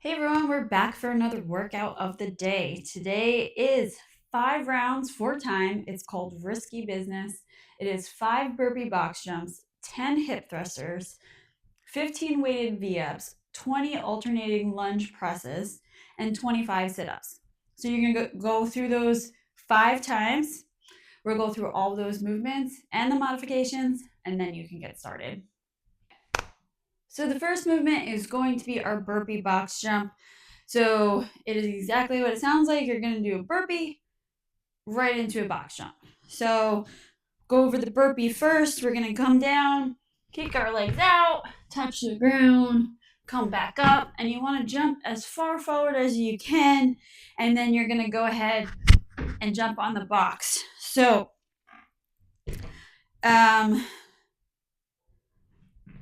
Hey everyone, we're back for another workout of the day. Today is 5 rounds, 4 time. It's called Risky Business. It is 5 burpee box jumps, 10 hip thrusters, 15 weighted V-ups, 20 alternating lunge presses, and 25 sit-ups. So you're gonna go through those 5 times. We'll go through all those movements and the modifications, and then you can get started. So the first movement is going to be our burpee box jump. So it is exactly what it sounds like. You're going to do a burpee right into a box jump. So go over the burpee first. We're going to come down, kick our legs out, touch the ground, come back up, and you want to jump as far forward as you can. And then you're going to go ahead and jump on the box. So,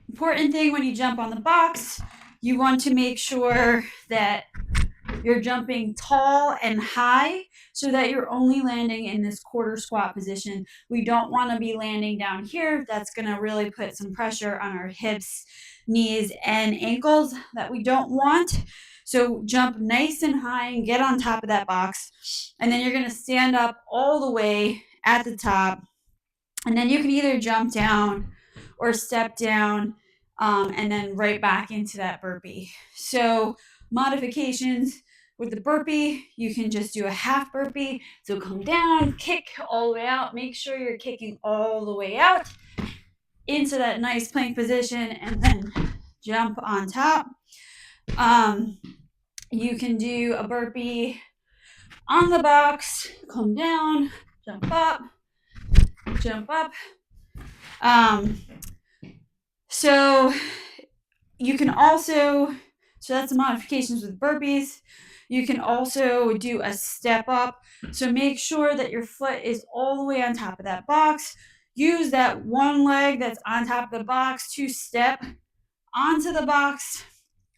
important thing when you jump on the box, you want to make sure that you're jumping tall and high so that you're only landing in this quarter squat position. We don't want to be landing down here. That's going to really put some pressure on our hips, knees, and ankles that we don't want. So jump nice and high and get on top of that box. And then you're going to stand up all the way at the top. And then you can either jump down or step down and then right back into that burpee. So modifications with the burpee, you can just do a half burpee. So come down, kick all the way out. Make sure you're kicking all the way out into that nice plank position and then jump on top. You can do a burpee on the box, come down, jump up, jump up. So you can also, so that's the modifications with burpees. You can also do a step up. So make sure that your foot is all the way on top of that box. Use that one leg that's on top of the box to step onto the box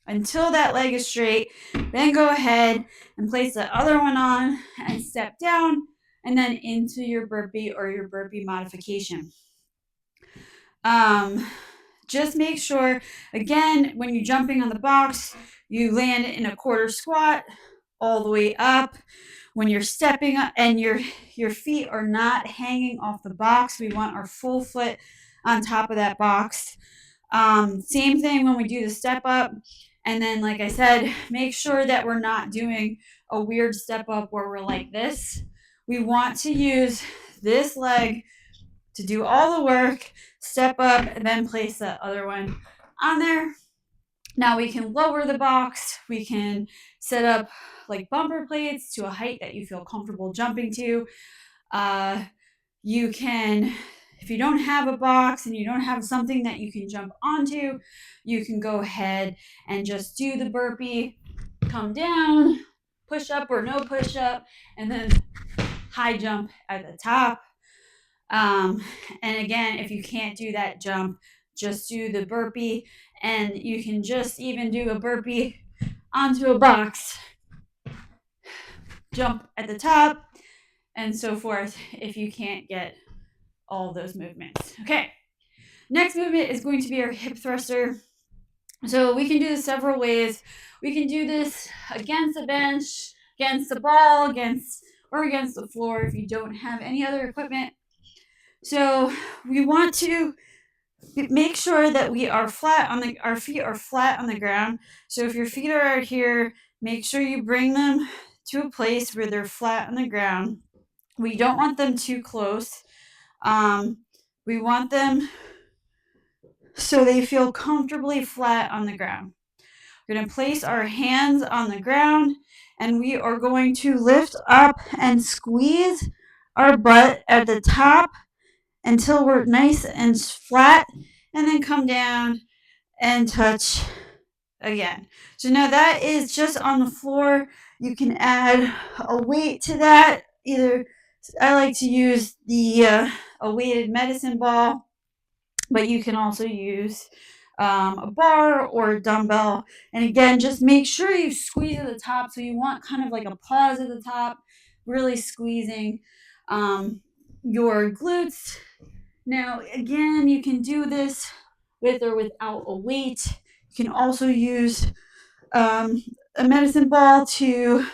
until that leg is straight. Then go ahead and place the other one on and step down and then into your burpee or your burpee modification. Just make sure, again, when you're jumping on the box, you land in a quarter squat all the way up. When you're stepping up and your feet are not hanging off the box, we want our full foot on top of that box. Same thing when we do the step up. And then, like I said, make sure that we're not doing a weird step up where we're like this. We want to use this leg to do all the work, step up, and then place the other one on there. Now we can lower the box. We can set up like bumper plates to a height that you feel comfortable jumping to. You can, if you don't have a box and you don't have something that you can jump onto, you can go ahead and just do the burpee, come down, push up or no push up, and then high jump at the top. And again, if you can't do that jump, just do the burpee, and you can just even do a burpee onto a box, jump at the top, and so forth if you can't get all those movements. Okay, next movement is going to be our hip thruster. So we can do this several ways. We can do this against a bench, against the ball, or against the floor if you don't have any other equipment. So we want to make sure that we are flat on our feet are flat on the ground. So if your feet are out here, make sure you bring them to a place where they're flat on the ground. We don't want them too close. We want them so they feel comfortably flat on the ground. We're going to place our hands on the ground and we are going to lift up and squeeze our butt at the top until we're nice and flat, and then come down and touch again. So now that is just on the floor. You can add a weight to that. Either I like to use a weighted medicine ball, but you can also use a bar or a dumbbell. And again, just make sure you squeeze at the top. So you want kind of like a pause at the top, really squeezing your glutes. Now, again, you can do this with or without a weight. You can also use a medicine ball to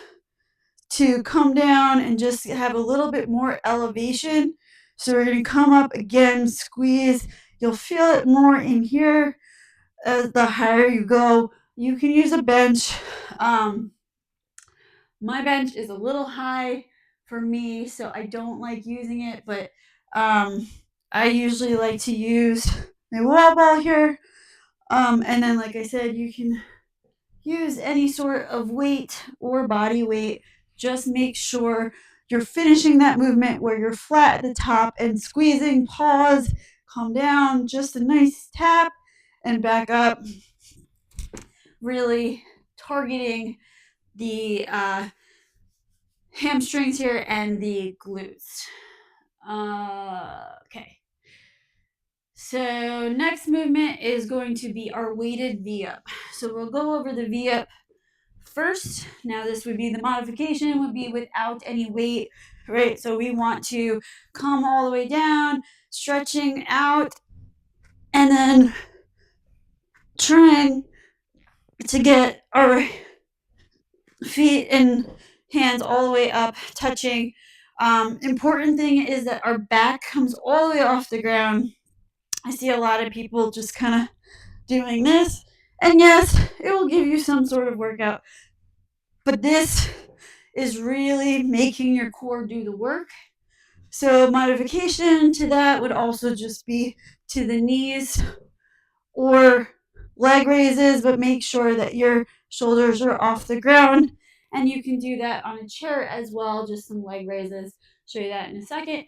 come down and just have a little bit more elevation. So we're going to come up again, squeeze. You'll feel it more in here as the higher you go. You can use a bench. My bench is a little high for me, so I don't like using it, but I usually like to use my wall ball here. And then, like I said, you can use any sort of weight or body weight. Just make sure you're finishing that movement where you're flat at the top and squeezing, pause, calm down, just a nice tap and back up. Really targeting the hamstrings here and the glutes. Okay. So next movement is going to be our weighted V-up. So we'll go over the V-up first. Now this would be the modification, would be without any weight, right? So we want to come all the way down, stretching out, and then trying to get our feet and hands all the way up, touching. Important thing is that our back comes all the way off the ground. I see a lot of people just kind of doing this, and yes, it will give you some sort of workout, but this is really making your core do the work. So modification to that would also just be to the knees or leg raises, but make sure that your shoulders are off the ground. And you can do that on a chair as well, just some leg raises. Show you that in a second.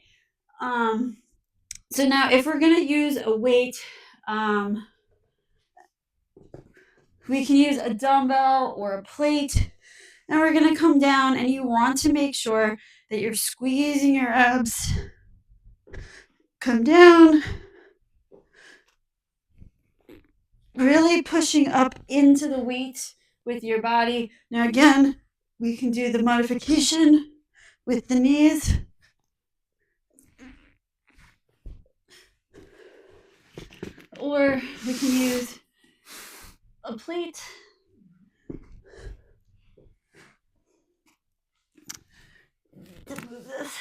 So now if we're going to use a weight, we can use a dumbbell or a plate. And we're going to come down, and you want to make sure that you're squeezing your abs. Come down. Really pushing up into the weight with your body. Now again, we can do the modification with the knees. Or we can use a plate. Let's move this.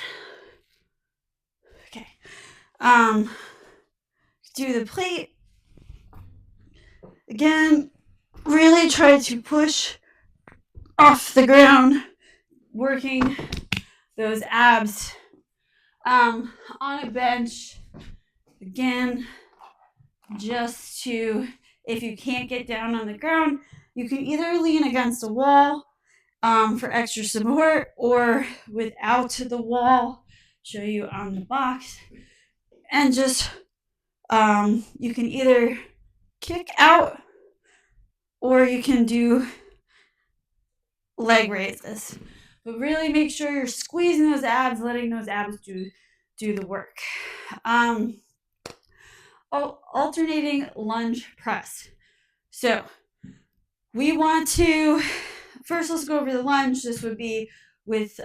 Okay. Do the plate. Again, really try to push off the ground, working those abs. On a bench, again, just to, if you can't get down on the ground, you can either lean against a wall for extra support, or without the wall, show you on the box, and just you can either kick out or you can do leg raises, but really make sure you're squeezing those abs, letting those abs do the work. Alternating lunge press. So we want to first, let's go over the lunge. This would be with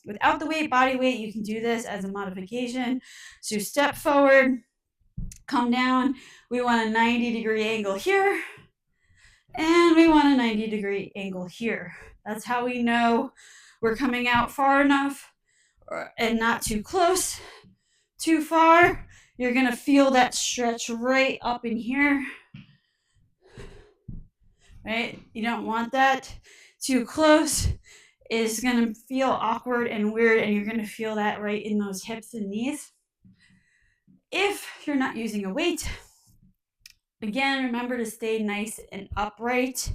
without the weight, body weight. You can do this as a modification. So step forward, come down. We want a 90-degree angle here, and we want a 90-degree angle here. That's how we know we're coming out far enough and not too close, too far. You're going to feel that stretch right up in here, right? You don't want that too close. It's going to feel awkward and weird, and you're going to feel that right in those hips and knees. If you're not using a weight, again, remember to stay nice and upright.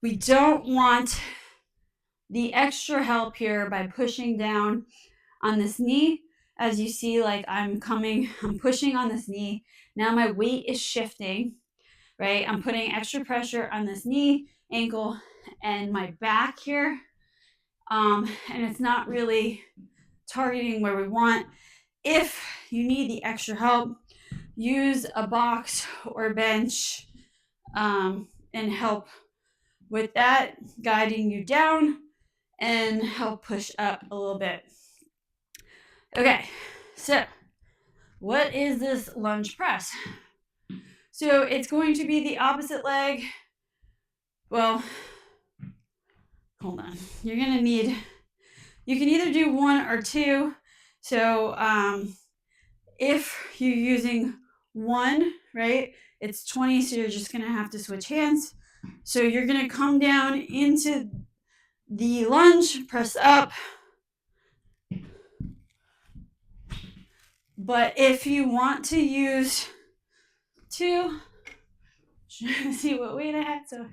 We don't want the extra help here by pushing down on this knee. As you see, like I'm pushing on this knee. Now my weight is shifting, right? I'm putting extra pressure on this knee, ankle, and my back here. And it's not really targeting where we want. If you need the extra help, use a box or bench and help with that, guiding you down and help push up a little bit. Okay, so what is this lunge press? So it's going to be the opposite leg Well, hold on. You're going to need, you can either do one or two. So if you're using one, right, it's 20, so you're just going to have to switch hands. So you're going to come down into the lunge, press up. But if you want to use two, trying to see what weight I had, so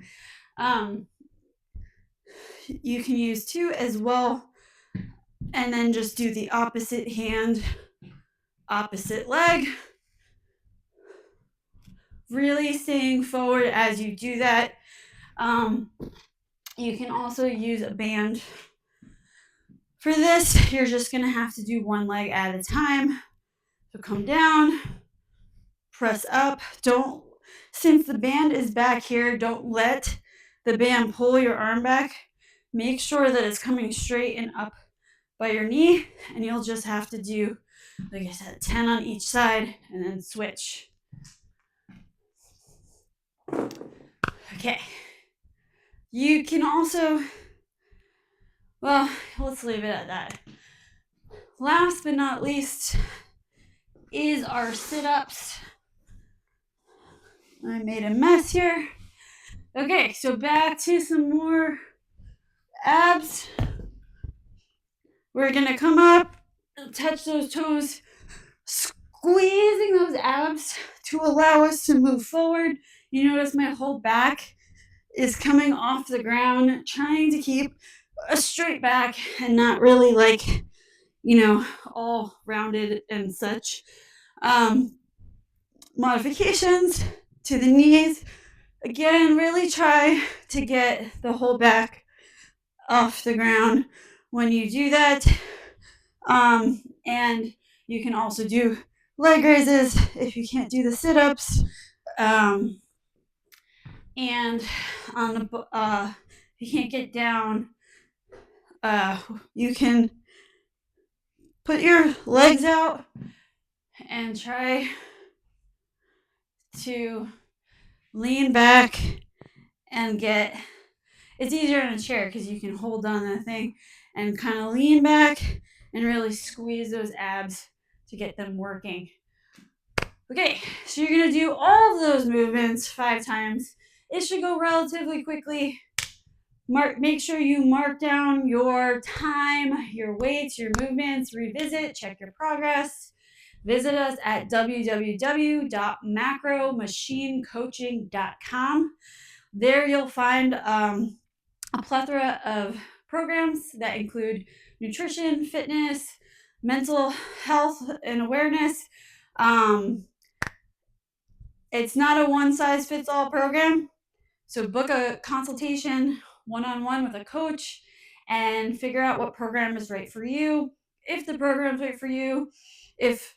you can use two as well, and then just do the opposite hand, opposite leg. Really staying forward as you do that. You can also use a band. For this, you're just going to have to do one leg at a time. So come down, press up. Don't, since the band is back here, don't let the band pull your arm back. Make sure that it's coming straight and up by your knee, and you'll just have to do, like I said, 10 on each side and then switch. Okay. You can also, well, let's leave it at that. Last but not least is our sit-ups. I made a mess here. Okay, so back to some more abs. We're gonna come up, touch those toes, squeezing those abs to allow us to move forward. You notice my whole back is coming off the ground, trying to keep a straight back and not really like, all rounded and such. Modifications to the knees. Again, really try to get the whole back off the ground when you do that. And you can also do leg raises if you can't do the sit-ups. And on the if you can't get down, you can put your legs out and try to lean back and get, it's easier in a chair because you can hold on the thing and kind of lean back and really squeeze those abs to get them working. Okay, so you're going to do all of those movements 5 times. It should go relatively quickly. Make sure you mark down your time, your weights, your movements, revisit, check your progress. Visit us at www.macromachinecoaching.com. There you'll find a plethora of programs that include nutrition, fitness, mental health and awareness. It's not a one-size-fits-all program. So book a consultation one-on-one with a coach and figure out what program is right for you. If the program is right for you, if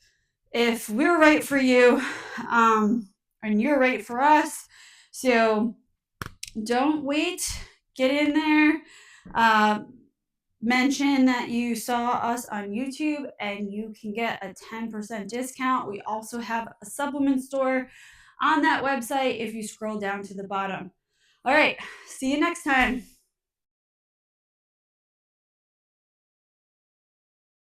we're right for you, and you're right for us. So don't wait. Get in there. Mention that you saw us on YouTube and you can get a 10% discount. We also have a supplement store on that website if you scroll down to the bottom. All right, see you next time.